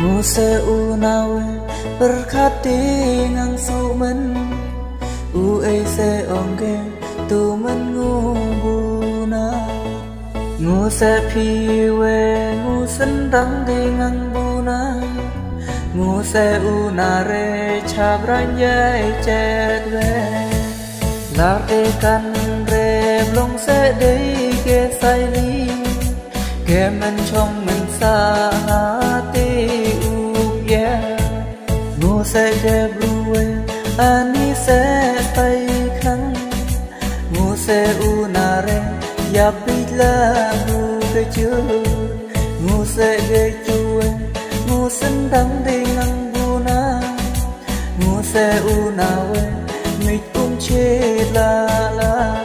ngu se u nawe berkati ngang su men u ei se onge tu men ngu buna ngu se pi we ngu sen dang di ngang buna ngu se u na re chabran ye chet we la e kan re blong se dei ke sai li ke men chong men sa ti u ye ngu se de blue ani se tai khang ngu se u na re ya bit la ngu ke chu ngu se ge chu ngu sen dang de ngang bu na ngu se u na we mi tum che la la